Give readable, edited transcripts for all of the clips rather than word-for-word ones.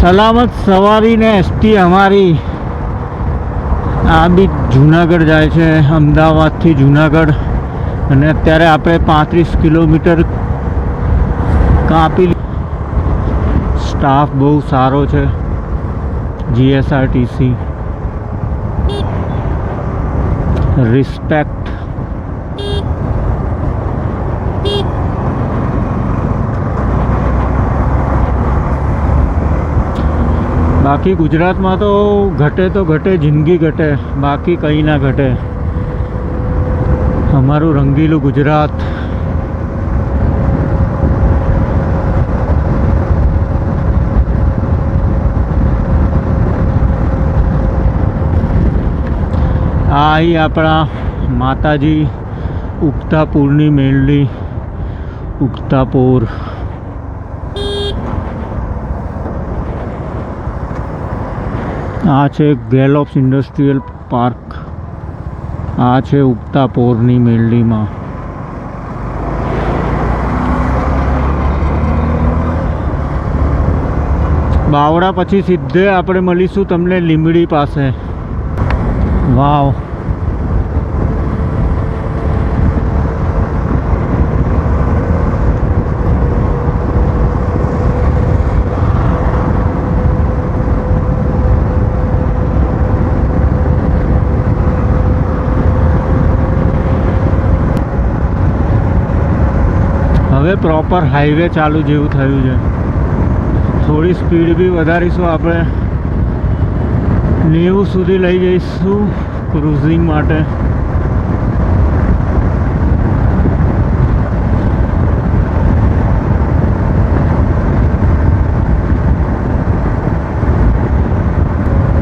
સલામત સવારી ને એસટી અમારી આ બી જુનાગઢ જાય છે, અમદાવાદથી જુનાગઢ. અને અત્યારે આપણે 35 કિલોમીટર કાપી. સ્ટાફ બહુ સારો છે જીએસઆરટીસી. રિસ્પેક્ટ. બાકી ગુજરાતમાં તો ઘટે જિંદગી ઘટે, બાકી કંઈ ના ઘટે. અમારું રંગીલું ગુજરાત. આ અહીં આપણા માતાજી ઉગતાપુરની મેળલી. ઉગતાપુર આ છે ગેલોપ્સ ઇન્ડસ્ટ્રીયલ પાર્ક. આ છે ઉગતાપોરની મેળલીમાં. બાવડા પછી સીધે આપણે મળીશું તમને લીંબડી પાસે. વાવ. હવે પ્રોપર હાઈવે ચાલુ જેવું થયું છે. થોડી સ્પીડ બી વધારીશું આપણે. 90 સુધી લઈ જઈશું ક્રુઝિંગ માટે.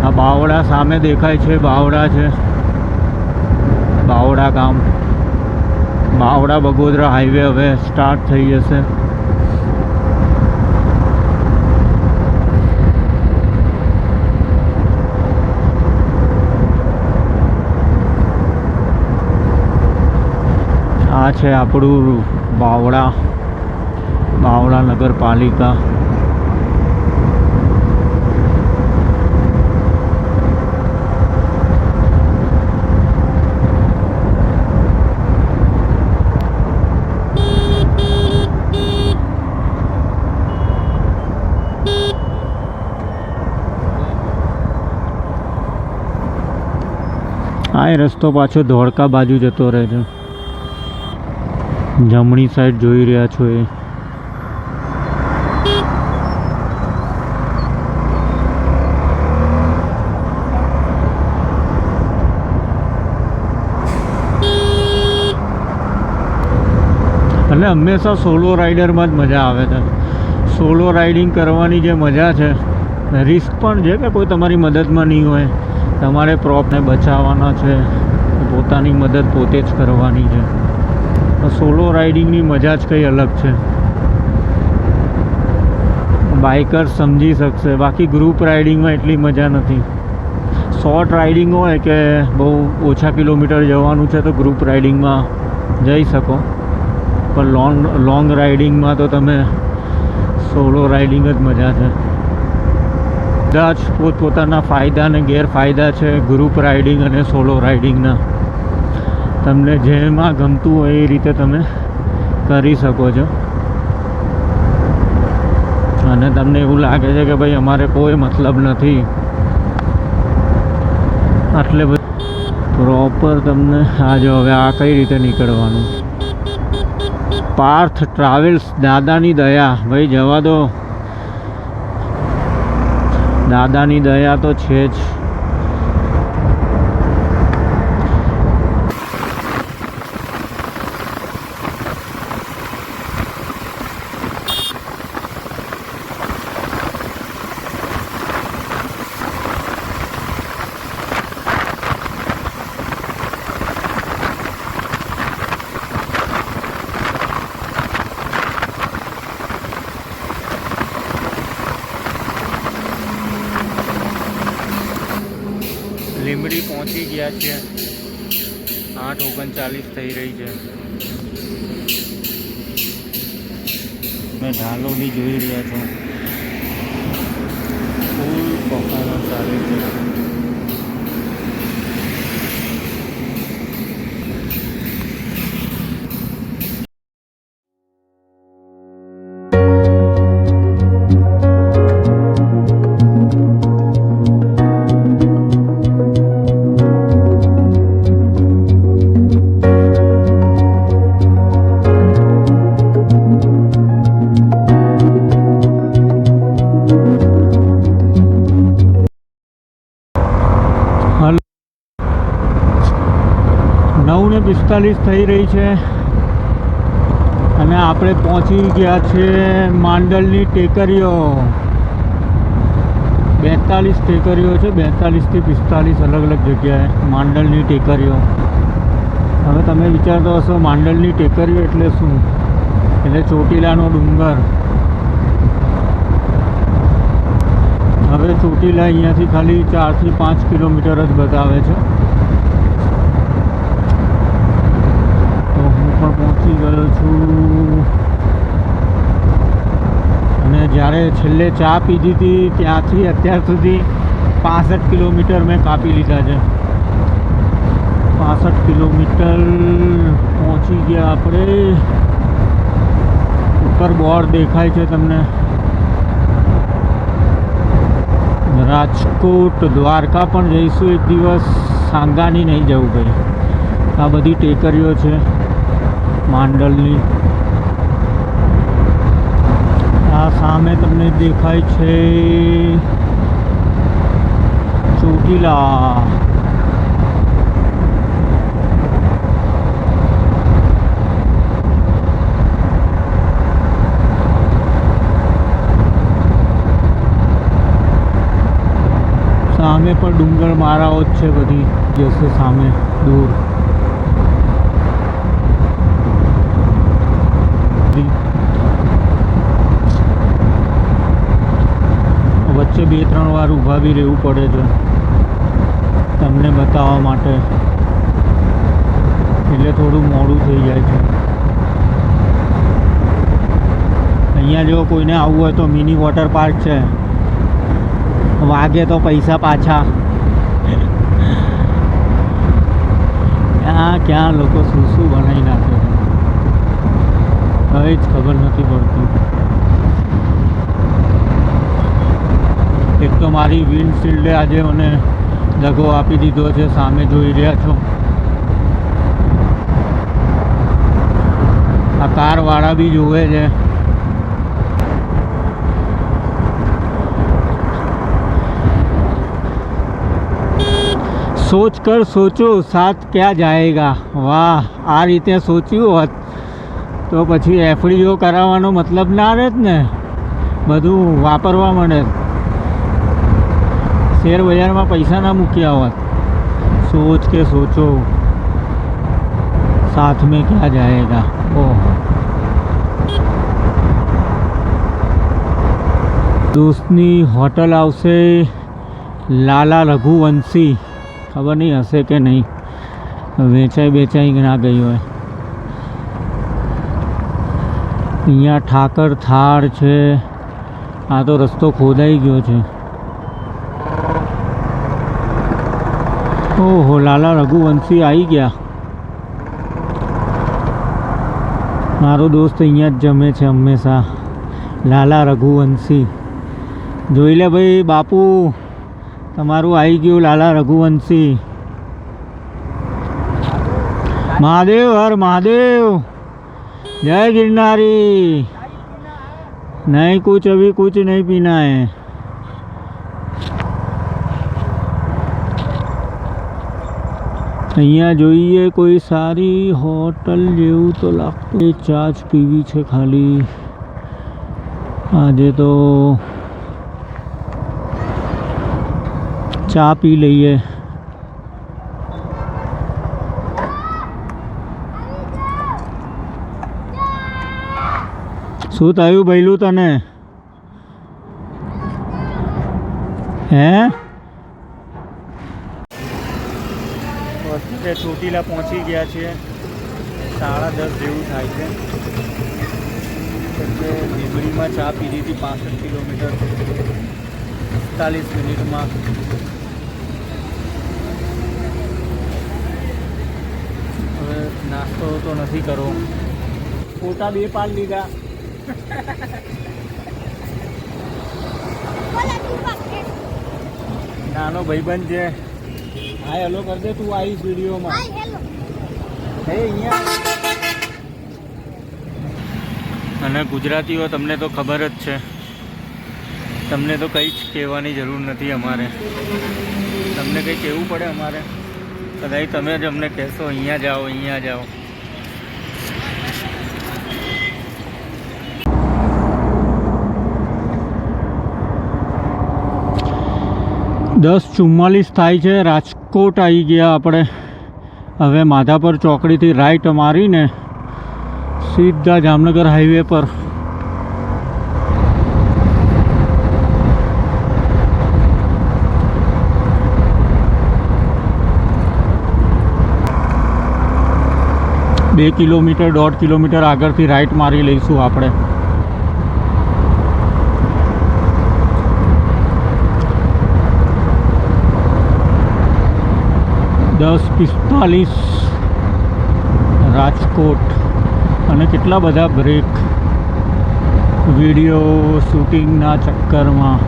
આ બાવડા સામે દેખાય છે, બાવડા છે, બાવડા ગામ. બાવડા બગોદરા હાઈવે હવે સ્ટાર્ટ થઈ જશે. આ છે આપણું બાવડા, બાવડા નગરપાલિકા. આ રસ્તો પાછો ધોળકા બાજુ જતો રહે છે. જમણી સાઈડ જોઈ રહ્યા છો એ. અને હંમેશા સોલો રાઇડરમાં જ મજા આવે છે. સોલો રાઇડિંગ કરવાની જે મજા છે, રિસ્ક પણ છે કે કોઈ તમારી મદદમાં નહીં હોય. તમારે પ્રોપને બચાવવાના છે, પોતાની મદદ પોતે જ કરવાની છે. સોલો રાઇડિંગની મજા જ કંઈ અલગ છે. બાઇકર સમજી શકશે, બાકી ગ્રુપ રાઇડિંગમાં એટલી મજા નથી. શોર્ટ રાઇડિંગ હોય કે બહુ ઓછા કિલોમીટર જવાનું છે તો ગ્રુપ રાઇડિંગમાં જઈ શકો, પણ લોંગ રાઇડિંગમાં તો તમે સોલો રાઇડિંગ જ મજા છે. બધા જ પોતપોતાના ફાયદા અને ગેરફાયદા છે ગ્રુપ રાઇડિંગ અને સોલો રાઇડિંગના. તમને જેમાં ગમતું હોય એ રીતે તમે કરી શકો છો. અને તમને એવું લાગે છે કે ભાઈ અમારે કોઈ મતલબ નથી, આટલે પ્રોપર તમને આ જો હવે આ કઈ રીતે નીકળવાનું. પાર્થ ટ્રાવેલ્સ, દાદાની દયા. ભાઈ જવા દો, દાદાની દયા તો છે જ. લીંબડી પહોંચી ગયા છે. 8:39 થઈ રહી છે. મેં ઢાલો બી જોઈ રહ્યા છો. 42 થઈ રહી છે અને આપણે પહોંચી ગયા છે માંડલની ટેકરીઓ. 42 ટેકરીઓ છે, 42 થી 45 અલગ અલગ જગ્યાએ માંડલની ટેકરીઓ. હવે તમે વિચારતો હશો માંડલની ટેકરીઓ એટલે શું? એટલે ચોટીલાનો ડુંગર. હવે ચોટીલા અહીંયાથી ખાલી 4 થી 5 કિલોમીટર જ બતાવે છે. તો હું પણ પહોંચી ગયો છું અને જ્યારે છેલ્લે ચા પીધી હતી ત્યાંથી અત્યાર સુધી 65 કિલોમીટર મેં કાપી લીધા છે. 65 કિલોમીટર પહોંચી ગયા આપણે. ઉપર બોર્ડ દેખાય છે તમને, રાજકોટ દ્વારકા પણ જઈશું એક દિવસ. સાંગાની નહીં જવું ભાઈ. આ બધી ટેકરીઓ છે માંડલની. આ સામે તમને દેખાય છે ચોટીલા. સામે પણ ડુંગર મારાઓ જ છે બધી જશે સામે દૂર. વચ્ચે 2-3 વાર ઊભા બી રહેવું પડે છે તમને બતાવવા માટે, એટલે થોડું મોડું થઈ જાય છે. અહીંયા જો કોઈને આવવું હોય તો મિની વોટર પાર્ક છે. વાગે તો પૈસા પાછા. ક્યાં લોકો શું શું બનાવી નાખે છે કંઈ જ ખબર નથી પડતી. એક તો મારી વિન્ડશીલ્ડે આજે મને દગો આપી દીધો છે. સામે જોઈ રહ્યા છો આ કારવાળા બી જોવે છે. सोच कर सोचो साथ क्या जाएगा. वाह, આ રીતે સોચ્યું હોત તો પછી એફડીઓ કરાવવાનો મતલબ ના રહે જ ને. બધું વાપરવા મળે. શેર બજારમાં પૈસા ના મૂક્યા હોત. सोच के सोचो साथ में क्या जाएगा. ओह, દોસ્તની હોટલ આવશે લાલા રઘુવંશી. ખબર નહીં હશે કે નહીં, વેચાઈ ના ગઈ હોય. અહીંયા ઠાકર થાળ છે. આ તો રસ્તો ખોદાઈ ગયો છે. ઓહો, લાલા રઘુવંશી આવી ગયા. મારો દોસ્ત અહીંયા જ જમે છે હંમેશા. લાલા રઘુવંશી જોઈ લે ભાઈ. બાપુ તમારું આવી ગયું લાલા રઘુવંશી. મહાદેવ હર મહાદેવ. જય गिरनारी. नहीं कुछ अभी कुछ नहीं पीना है. અહીંયા જોઈએ કોઈ સારી હોટલ જેવું તો લાગતું. ચા જ પીવી છે ખાલી આજે તો. ચા પી લઈએ. શું થયું ભઈલું તને? હે વસ્તુ ચોટીલા પહોંચી ગયા છીએ. 10:30 જેવું થાય છે. એટલે લીંબડીમાં ચા પીધી હતી 65 કિલોમીટર 45 મિનિટમાં. હવે નાસ્તો તો નથી કરવો. ફોટા 2 પાડ લીધા. નાનો ભાઈબંધ છે. હાય હેલો કર દે. તું આવીશ વિડીયોમાં. હે અહીંયા. અને ગુજરાતીઓ તમને તો ખબર જ છે. તમને તો કંઈ જ કહેવાની જરૂર નથી અમારે. તમને કંઈ કહેવું પડે અમારે? કદાચ તમે જ અમને કહેશો અહીંયા જાઓ અહીંયા જાઓ. 10:44 થાય છે. રાજકોટ આવી ગયા આપણે. હવે માધાપર ચોકડીથી રાઈટ મારીને સીધા જામનગર હાઈવે પર. બે કિલોમીટર 1.5 કિલોમીટર આગળથી રાઈટ મારી લઈશું આપણે. $10:45 રાજકોટ. અને કેટલા બધા બ્રેક વિડીયો શૂટિંગના ચક્કરમાં.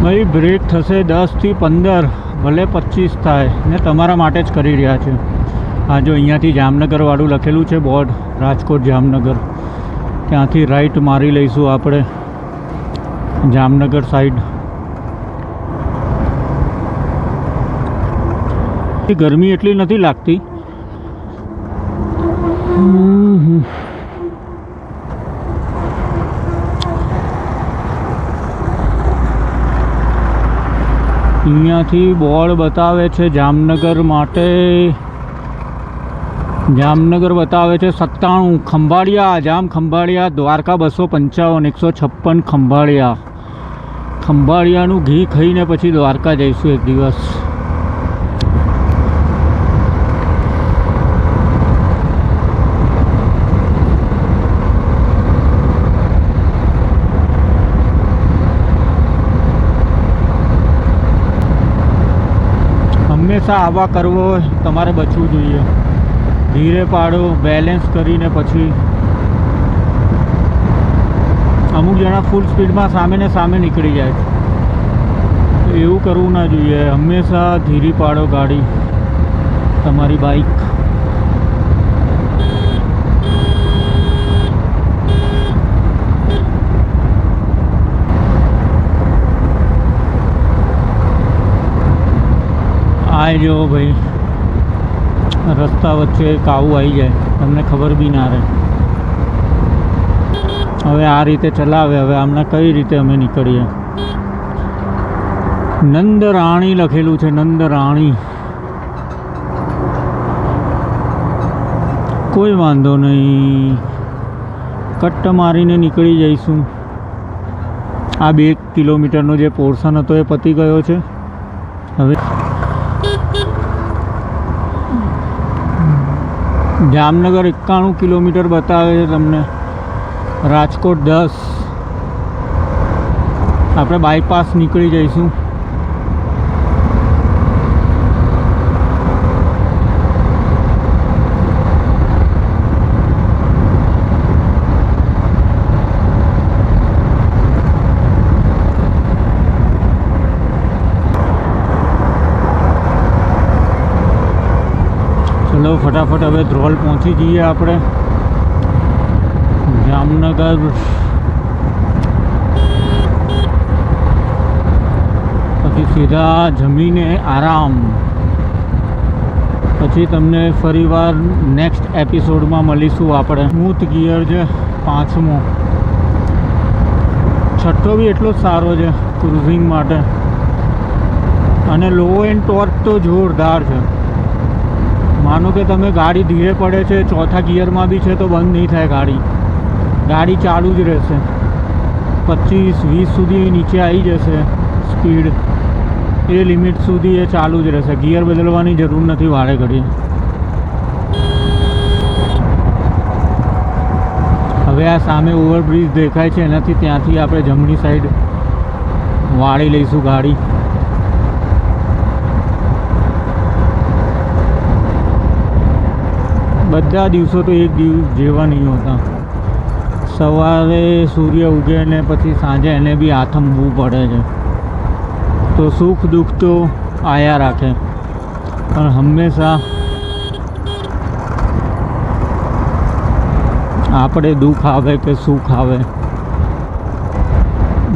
ભાઈ બ્રેક થશે 10 થી 15, ભલે 25 થાય ને તમારા માટે જ કરી રહ્યા છે. આ જો અહીંયાથી જામનગર વાળું લખેલું છે બોર્ડ, રાજકોટ જામનગર, ત્યાંથી રાઈટ મારી લઈશું આપણે જામનગર સાઈડ. ગરમી એટલી નથી લાગતી. અહીંયાથી બોર્ડ બતાવે છે જામનગર માટે. જામનગર બતાવે છે 97. ખંભાળિયા, ખંભાળિયા, દ્વારકા 255, 156 ખંભાળિયા. ખંભાળિયાનું ઘી ખાઈને પછી દ્વારકા જઈશું એક દિવસ. હંમેશા આવા કરવો હોય તમારે બચવું જોઈએ. ધીરે પાડો, બેલેન્સ કરીને. પછી અમુક જણા ફૂલ સ્પીડમાં સામે ને સામે નીકળી જાય છે. એવું કરવું ના જોઈએ. હંમેશા ધીરી પાડો ગાડી, તમારી બાઇક. આ જો ભાઈ રસ્તા વચ્ચે કાવું આવી જાય, તમને ખબર બી ના રહે. હવે આ રીતે ચલાવે. હવે આમને કઈ રીતે અમે નીકળીએ. નંદરાણી લખેલું છે, નંદરાણી. કોઈ વાંધો નહીં, કટ મારીને નીકળી જઈશું. આ 2 કિલોમીટરનો જે પોર્શન હતો એ પતી ગયો છે. હવે જામનગર 91 કિલોમીટર બતાવે છે તમને. રાજકોટ 10. આપણે બાયપાસ નીકળી જઈશું. ચલો ફટાફટ હવે ધ્રોલ પહોંચી જઈએ આપણે. જામનગર પછી સીધા જમીને આરામ. પછી તમને ફરીવાર નેક્સ્ટ એપિસોડમાં મળીશું આપણે. સ્મૂથ ગિયર છે 5મો. 6 બી એટલો જ સારો છે ક્રુઝિંગ માટે. અને લો એન્ડ ટોર્ક તો જોરદાર છે. માનો કે તમે ગાડી ધીરે પડે છે, 4થા ગિયરમાં બી છે તો બંધ નહીં થાય ગાડી. ગાડી ચાલુ જ રહેશે. 25-20 સુધી નીચે આવી જશે સ્પીડ. એ લિમિટ સુધી એ ચાલુ જ રહેશે. ગિયર બદલવાની જરૂર નથી વારે ઘડીએ. હવે આ સામે ઓવરબ્રિજ દેખાય છે એનાથી ત્યાંથી આપણે જમણી સાઈડ વાળી લઈશું ગાડી. બધા દિવસો તો એક દિવસ જેવા નહીં હોતા. સવારે સૂર્ય ઉગે ને પછી સાંજે એને બી આથમવું પડે છે. તો સુખ દુઃખ તો આયા રાખે, પણ હંમેશા આપણે દુઃખ આવે કે સુખ આવે,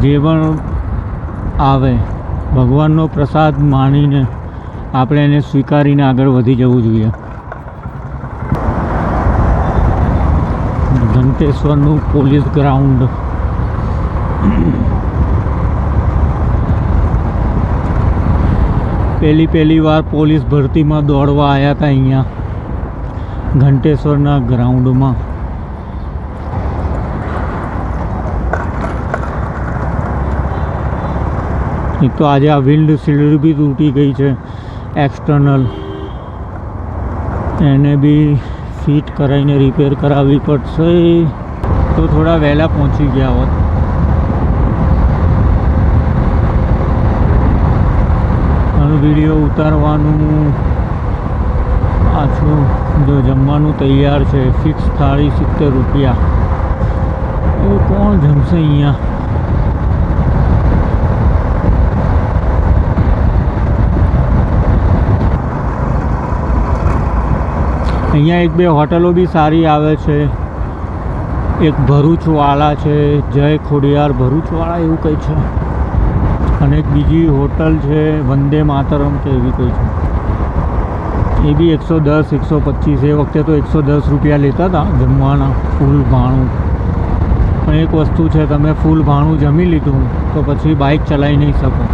જે પણ આવે, ભગવાનનો પ્રસાદ માનીને આપણે એને સ્વીકારીને આગળ વધી જવું જોઈએ. ઘંટેશ્વરનું પોલીસ ગ્રાઉન્ડ. પહેલી વાર પોલીસ ભરતીમાં દોડવા આવ્યા હતા અહીંયા ઘંટેશ્વરના ગ્રાઉન્ડમાં. એક તો આજે આ વિન્ડ શીલ્ડ બી તૂટી ગઈ છે એક્સટર્નલ, એને બી ફિટ કરાવીને રિપેર કરાવવી પડશે. તો થોડા વહેલા પહોંચી ગયા હોત. વિડીયો ઉતારવાનું પાછું જો જમવાનું તૈયાર છે, ફિક્સ થાળી 70 રૂપિયા. એ કોણ જમશે અહીંયા? અહીંયા એક બે હોટલો બી સારી આવે છે. એક ભરૂચવાળા છે, જય ખોડિયાર ભરૂચવાળા એવું કંઈ છે, અને એક બીજી હોટલ છે વંદે માતરમ કે એવી કોઈ છે. એ બી 110 125. એ વખતે તો 110 રૂપિયા લેતા હતા જમવાના ફૂલ ભાણું. પણ એક વસ્તુ છે, તમે ફૂલ ભાણું જમી લીધું તો પછી બાઇક ચલાવી નહીં શકો.